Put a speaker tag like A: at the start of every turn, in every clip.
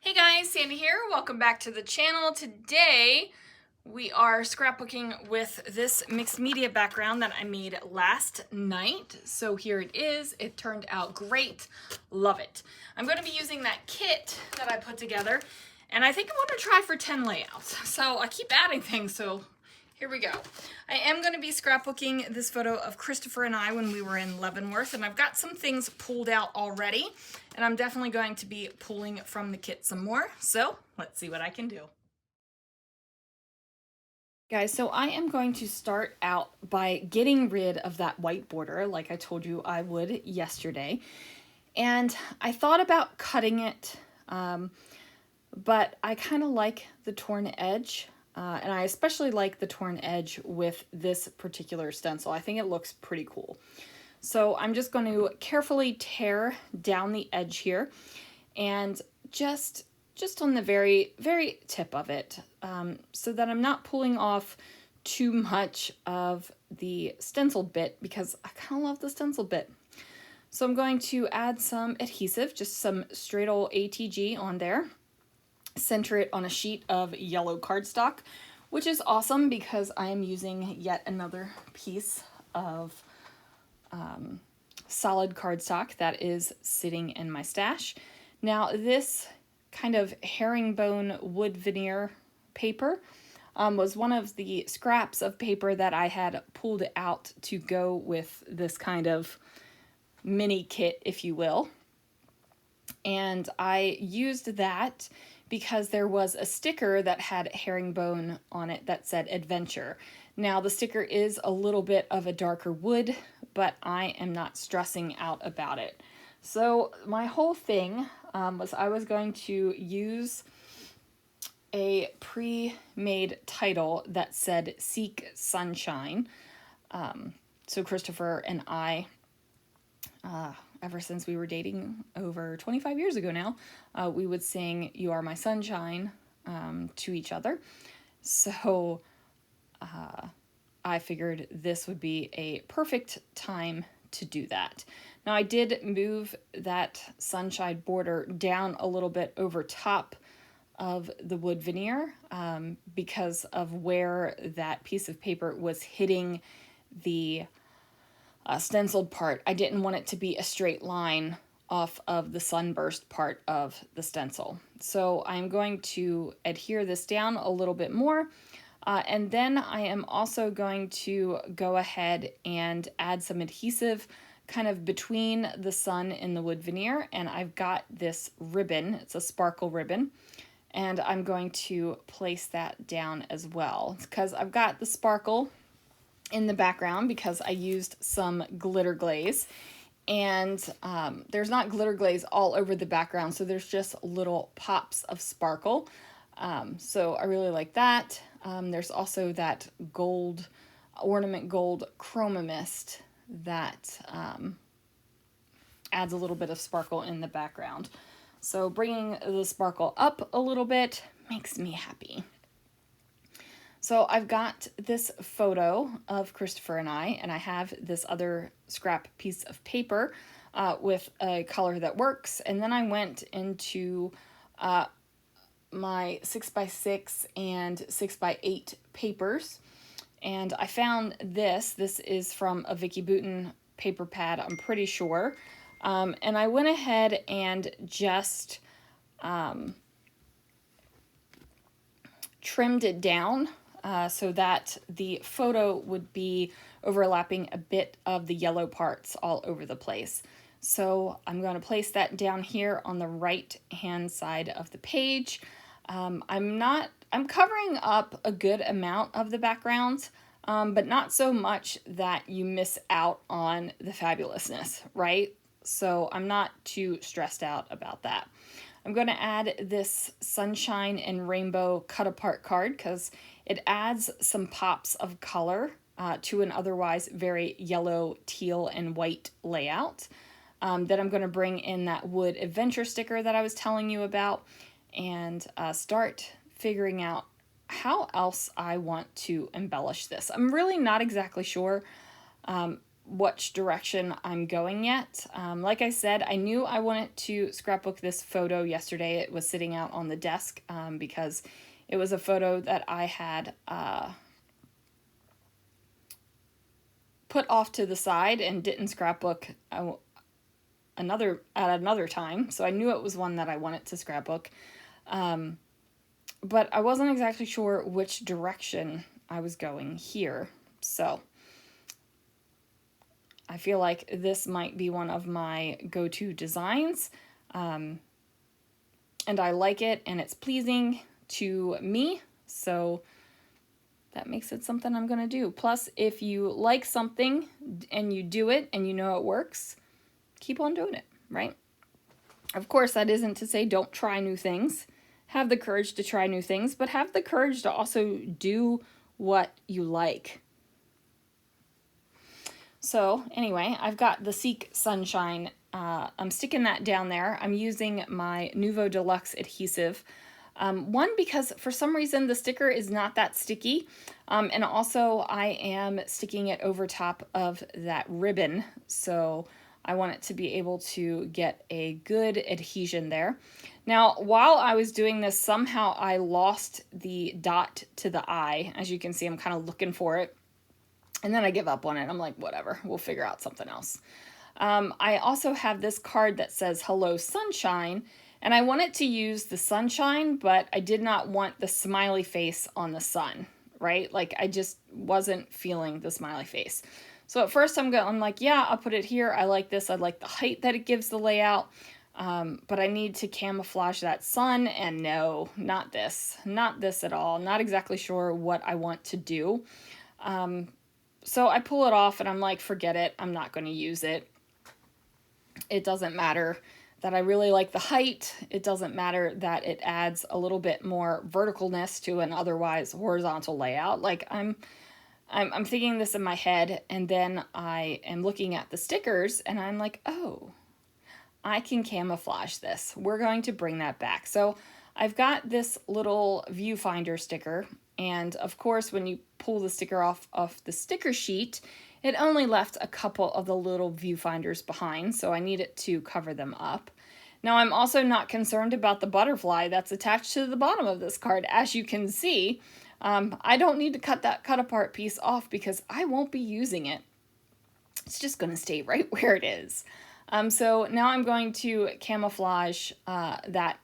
A: Hey guys, Sandy here. Welcome back to the channel. Today we are scrapbooking with this mixed media background that I made last night. So here it is. It turned out great. Love it. I'm going to be using that kit that I put together, and I think I want to try for 10 layouts. So I keep adding things, so here we go. I am going to be scrapbooking this photo of Christopher and I when we were in Leavenworth, and I've got some things pulled out already, and I'm definitely going to be pulling from the kit some more. So let's see what I can do. Guys, so I am going to start out by getting rid of that white border like I told you I would yesterday. And I thought about cutting it, but I kind of like the torn edge. And I especially like the torn edge with this particular stencil. I think it looks pretty cool. So I'm just going to carefully tear down the edge here, and just on the very tip of it, so that I'm not pulling off too much of the stenciled bit, because I kind of love the stenciled bit. So I'm going to add some adhesive, just some straight old ATG on there. Center it on a sheet of yellow cardstock, which is awesome because I am using yet another piece of solid cardstock that is sitting in my stash. Now this kind of herringbone wood veneer paper was one of the scraps of paper that I had pulled out to go with this kind of mini kit, if you will. And I used that because there was a sticker that had herringbone on it that said adventure. Now the sticker is a little bit of a darker wood, but I am not stressing out about it. So my whole thing was I was going to use a pre-made title that said Seek Sunshine. So Christopher and I, ever since we were dating over 25 years ago now, we would sing You Are My Sunshine to each other. So I figured this would be a perfect time to do that. Now I did move that sunshine border down a little bit over top of the wood veneer because of where that piece of paper was hitting the stenciled part. I didn't want it to be a straight line off of the sunburst part of the stencil. So I'm going to adhere this down a little bit more. And then I am also going to go ahead and add some adhesive kind of between the sun and the wood veneer. And I've got this ribbon, it's a sparkle ribbon, and I'm going to place that down as well, because I've got the sparkle in the background because I used some glitter glaze, and there's not glitter glaze all over the background, so there's just little pops of sparkle. So I really like that. There's also that gold, ornament gold chroma mist that adds a little bit of sparkle in the background. So bringing the sparkle up a little bit makes me happy. So I've got this photo of Christopher and I have this other scrap piece of paper with a color that works. And then I went into my 6x6 and 6x8 papers, and I found this. This is from a Vicky Bouton paper pad, I'm pretty sure. And I went ahead and just trimmed it down so that the photo would be overlapping a bit of the yellow parts all over the place. So I'm going to place that down here on the right hand side of the page. I'm covering up a good amount of the background, but not so much that you miss out on the fabulousness, right? So I'm not too stressed out about that. I'm going to add this sunshine and rainbow cut apart card because it adds some pops of color to an otherwise very yellow, teal, and white layout. Then I'm going to bring in that wood adventure sticker that I was telling you about, and start figuring out how else I want to embellish this. I'm really not exactly sure which direction I'm going yet. Like I said, I knew I wanted to scrapbook this photo yesterday. It was sitting out on the desk because it was a photo that I had put off to the side and didn't scrapbook at another time. So I knew it was one that I wanted to scrapbook. But I wasn't exactly sure which direction I was going here. So I feel like this might be one of my go-to designs. And I like it, and it's pleasing to me. So that makes it something I'm going to do. Plus, if you like something and you do it and you know it works, keep on doing it, right? Of course, that isn't to say don't try new things. Have the courage to try new things, but have the courage to also do what you like. So anyway, I've got the Seek Sunshine. I'm sticking that down there. I'm using my Nuvo Deluxe adhesive. One, because for some reason the sticker is not that sticky. And also I am sticking it over top of that ribbon. So I want it to be able to get a good adhesion there. Now, while I was doing this, somehow I lost the dot to the eye. As you can see, I'm kind of looking for it. And then I give up on it. I'm like, whatever, we'll figure out something else. I also have this card that says, Hello Sunshine. And I wanted to use the sunshine, but I did not want the smiley face on the sun, right? Like, I just wasn't feeling the smiley face. So at first I'm like, yeah, I'll put it here. I like this. I like the height that it gives the layout. But I need to camouflage that sun, and no, not this. Not this at all. Not exactly sure what I want to do. So I pull it off and I'm like, forget it. I'm not going to use it. It doesn't matter that I really like the height. It doesn't matter that it adds a little bit more verticalness to an otherwise horizontal layout. Like I'm thinking this in my head, and then I am looking at the stickers and I'm like, oh, I can camouflage this. We're going to bring that back. So I've got this little viewfinder sticker, and of course when you pull the sticker off the sticker sheet, it only left a couple of the little viewfinders behind, so I need it to cover them up. Now I'm also not concerned about the butterfly that's attached to the bottom of this card. As you can see, I don't need to cut that cut apart piece off because I won't be using it. It's just going to stay right where it is. So now I'm going to camouflage that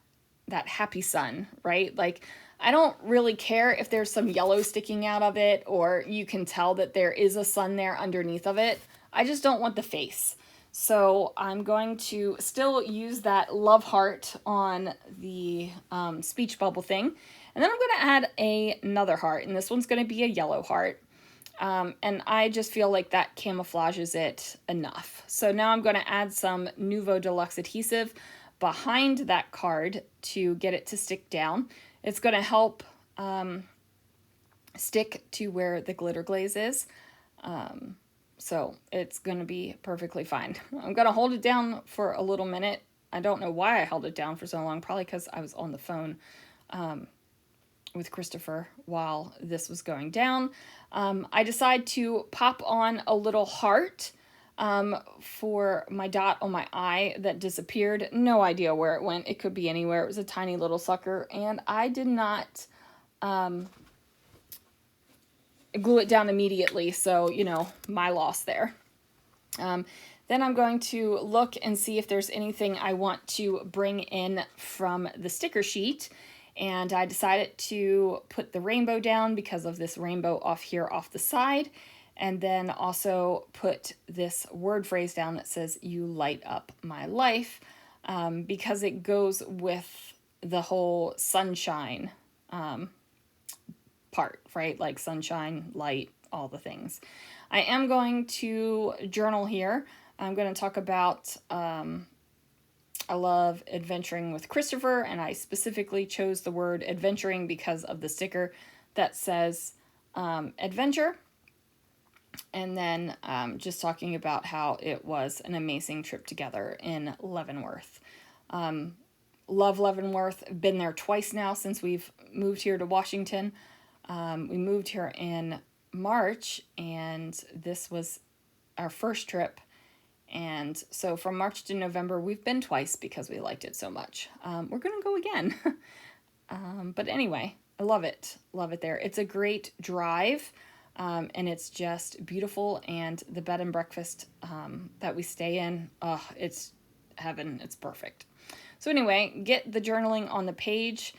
A: happy sun, right? Like, I don't really care if there's some yellow sticking out of it, or you can tell that there is a sun there underneath of it. I just don't want the face. So I'm going to still use that love heart on the speech bubble thing. And then I'm going to add another heart, and this one's going to be a yellow heart. And I just feel like that camouflages it enough. So now I'm going to add some Nuvo Deluxe adhesive behind that card to get it to stick down. It's going to help stick to where the glitter glaze is. So it's going to be perfectly fine. I'm going to hold it down for a little minute. I don't know why I held it down for so long, probably because I was on the phone with Christopher while this was going down. I decided to pop on a little heart for my dot on my eye that disappeared. No idea where it went. It could be anywhere. It was a tiny little sucker, and I did not glue it down immediately, so, you know, my loss there. Then I'm going to look and see if there's anything I want to bring in from the sticker sheet. And I decided to put the rainbow down because of this rainbow off here off the side. And then also put this word phrase down that says, "You light up my life," because it goes with the whole sunshine part, right? Like sunshine, light, all the things. I am going to journal here. I'm going to talk about I love adventuring with Christopher, and I specifically chose the word adventuring because of the sticker that says adventure. And then just talking about how it was an amazing trip together in Leavenworth. Love Leavenworth. Been there twice now since we've moved here to Washington. We moved here in March, and this was our first trip. And so from March to November, we've been twice because we liked it so much. We're going to go again. But anyway, I love it. Love it there. It's a great drive, and it's just beautiful. And the bed and breakfast that we stay in, oh, it's heaven. It's perfect. So anyway, get the journaling on the page.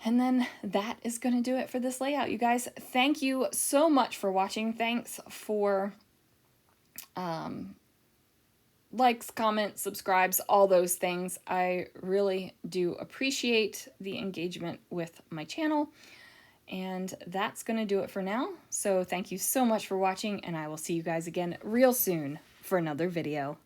A: And then that is going to do it for this layout, you guys. Thank you so much for watching. Thanks for likes, comments, subscribes, all those things. I really do appreciate the engagement with my channel. And that's going to do it for now. So thank you so much for watching, and I will see you guys again real soon for another video.